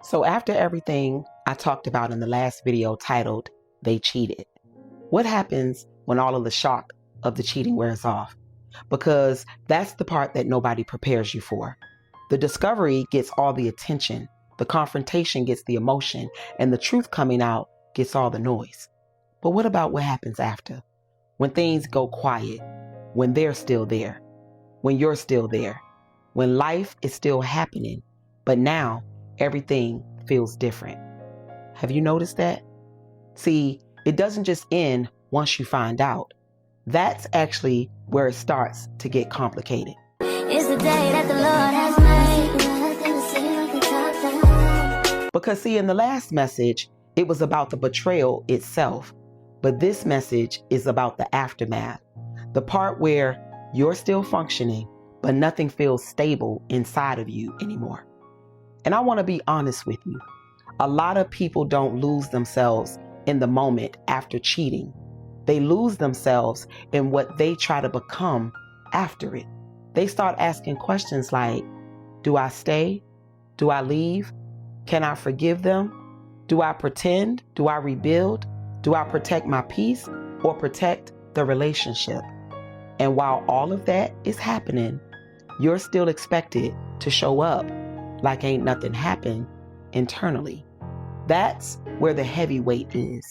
So after everything I talked about in the last video titled, They Cheated, what happens when all of the shock of the cheating wears off? Because that's the part that nobody prepares you for. The discovery gets all the attention, the confrontation gets the emotion, and the truth coming out gets all the noise. But what about what happens after? When things go quiet, when they're still there, when you're still there, when life is still happening, but now everything feels different. Have you noticed that? See, it doesn't just end once you find out. That's actually where it starts to get complicated. It's the day that the Lord has made. Because see, in the last message, it was about the betrayal itself. But this message is about the aftermath. The part where you're still functioning, but nothing feels stable inside of you anymore. And I want to be honest with you. A lot of people don't lose themselves in the moment after cheating. They lose themselves in what they try to become after it. They start asking questions like, do I stay? Do I leave? Can I forgive them? Do I pretend? Do I rebuild? Do I protect my peace or protect the relationship? And while all of that is happening, you're still expected to show up like ain't nothing happened internally. That's where the heavy weight is.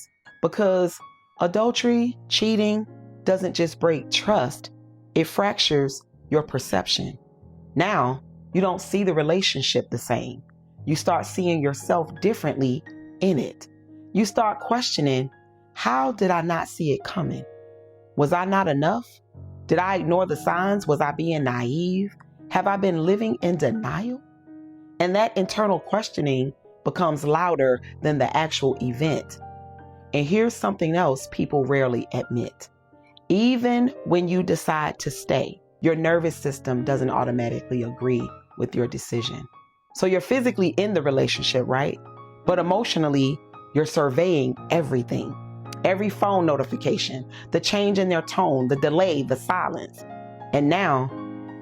Because adultery, cheating, doesn't just break trust, it fractures your perception. Now, you don't see the relationship the same. You start seeing yourself differently in it. You start questioning, how did I not see it coming? Was I not enough? Did I ignore the signs? Was I being naive? Have I been living in denial? And that internal questioning becomes louder than the actual event. And here's something else people rarely admit. Even when you decide to stay, your nervous system doesn't automatically agree with your decision. So you're physically in the relationship, right? But emotionally, you're surveying everything. Every phone notification, the change in their tone, the delay, the silence. And now,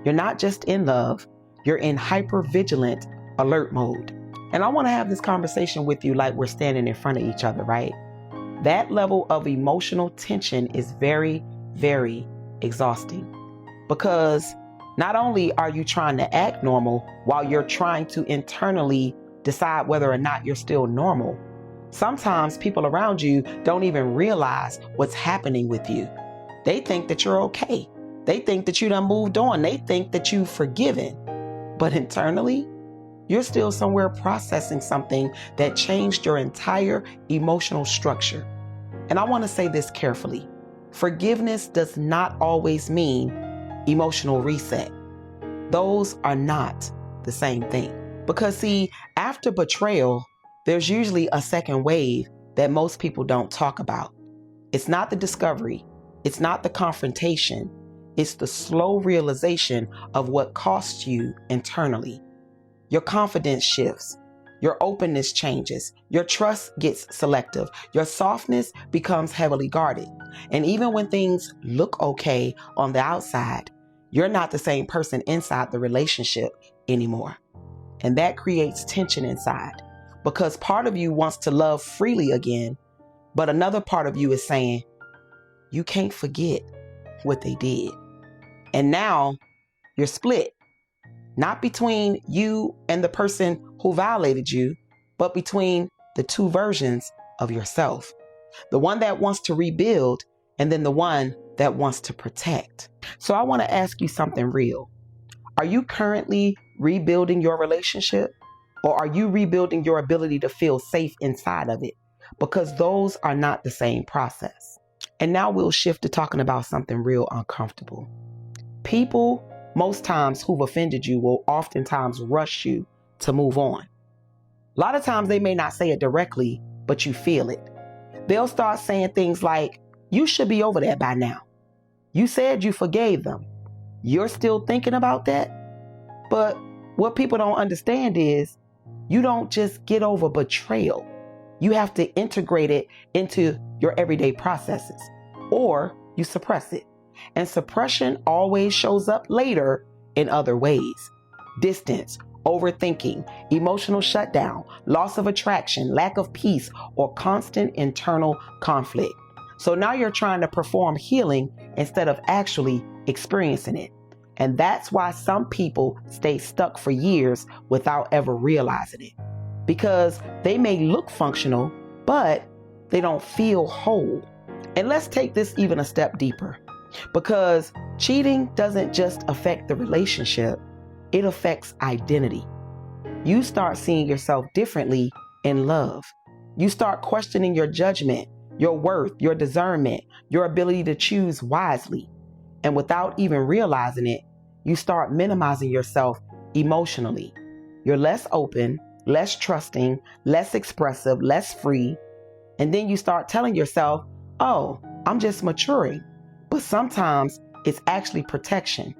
you're not just in love, you're in hypervigilant alert mode. And I want to have this conversation with you like we're standing in front of each other, right? That level of emotional tension is very, very exhausting. Because not only are you trying to act normal while you're trying to internally decide whether or not you're still normal, sometimes people around you don't even realize what's happening with you. They think that you're okay. They think that you done moved on. They think that you've forgiven. But internally, you're still somewhere processing something that changed your entire emotional structure. And I want to say this carefully. Forgiveness does not always mean emotional reset. Those are not the same thing. Because see, after betrayal, there's usually a second wave that most people don't talk about. It's not the discovery. It's not the confrontation. It's the slow realization of what cost you internally. Your confidence shifts. Your openness changes. Your trust gets selective. Your softness becomes heavily guarded. And even when things look okay on the outside, you're not the same person inside the relationship anymore. And that creates tension inside. Because part of you wants to love freely again, but another part of you is saying, you can't forget what they did. And now you're split, not between you and the person who violated you, but between the two versions of yourself. The one that wants to rebuild and then the one that wants to protect. So I want to ask you something real. Are you currently rebuilding your relationship? Or are you rebuilding your ability to feel safe inside of it? Because those are not the same process. And now we'll shift to talking about something real uncomfortable. People, most times who've offended you, will oftentimes rush you to move on. A lot of times they may not say it directly, but you feel it. They'll start saying things like, you should be over that by now. You said you forgave them. You're still thinking about that? But what people don't understand is, you don't just get over betrayal. You have to integrate it into your everyday processes, or you suppress it. And suppression always shows up later in other ways. Distance, overthinking, emotional shutdown, loss of attraction, lack of peace, or constant internal conflict. So now you're trying to perform healing instead of actually experiencing it. And that's why some people stay stuck for years without ever realizing it. Because they may look functional, but they don't feel whole. And let's take this even a step deeper. Because cheating doesn't just affect the relationship, it affects identity. You start seeing yourself differently in love. You start questioning your judgment, your worth, your discernment, your ability to choose wisely. And without even realizing it, you start minimizing yourself emotionally. You're less open, less trusting, less expressive, less free. And then you start telling yourself, oh, I'm just maturing. But sometimes it's actually protection.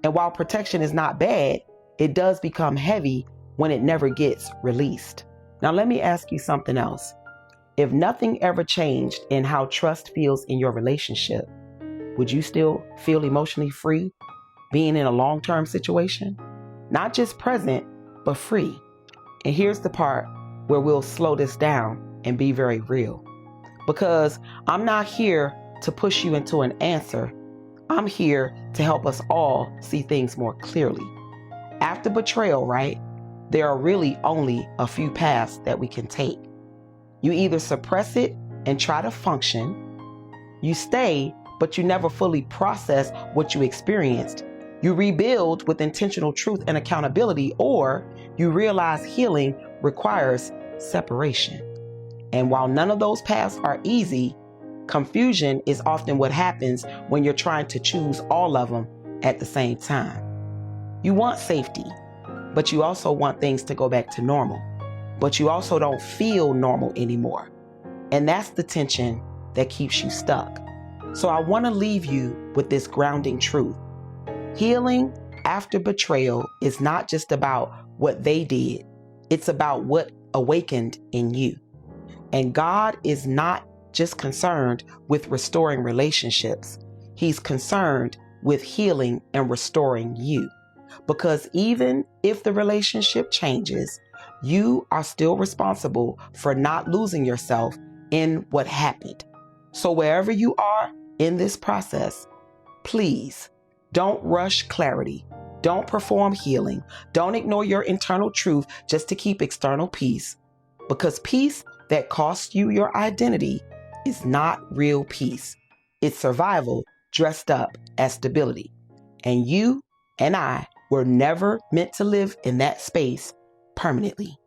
And while protection is not bad, it does become heavy when it never gets released. Now, let me ask you something else. If nothing ever changed in how trust feels in your relationship, would you still feel emotionally free being in a long-term situation? Not just present, but free. And here's the part where we'll slow this down and be very real. Because I'm not here to push you into an answer. I'm here to help us all see things more clearly. After betrayal, right, there are really only a few paths that we can take. You either suppress it and try to function. You stay, but you never fully process what you experienced. You rebuild with intentional truth and accountability, or you realize healing requires separation. And while none of those paths are easy, confusion is often what happens when you're trying to choose all of them at the same time. You want safety, but you also want things to go back to normal. But you also don't feel normal anymore. And that's the tension that keeps you stuck. So I want to leave you with this grounding truth. Healing after betrayal is not just about what they did. It's about what awakened in you. And God is not just concerned with restoring relationships. He's concerned with healing and restoring you. Because even if the relationship changes, you are still responsible for not losing yourself in what happened. So wherever you are in this process, please don't rush clarity. Don't perform healing. Don't ignore your internal truth just to keep external peace. Because peace that costs you your identity is not real peace. It's survival dressed up as stability. And you and I were never meant to live in that space permanently.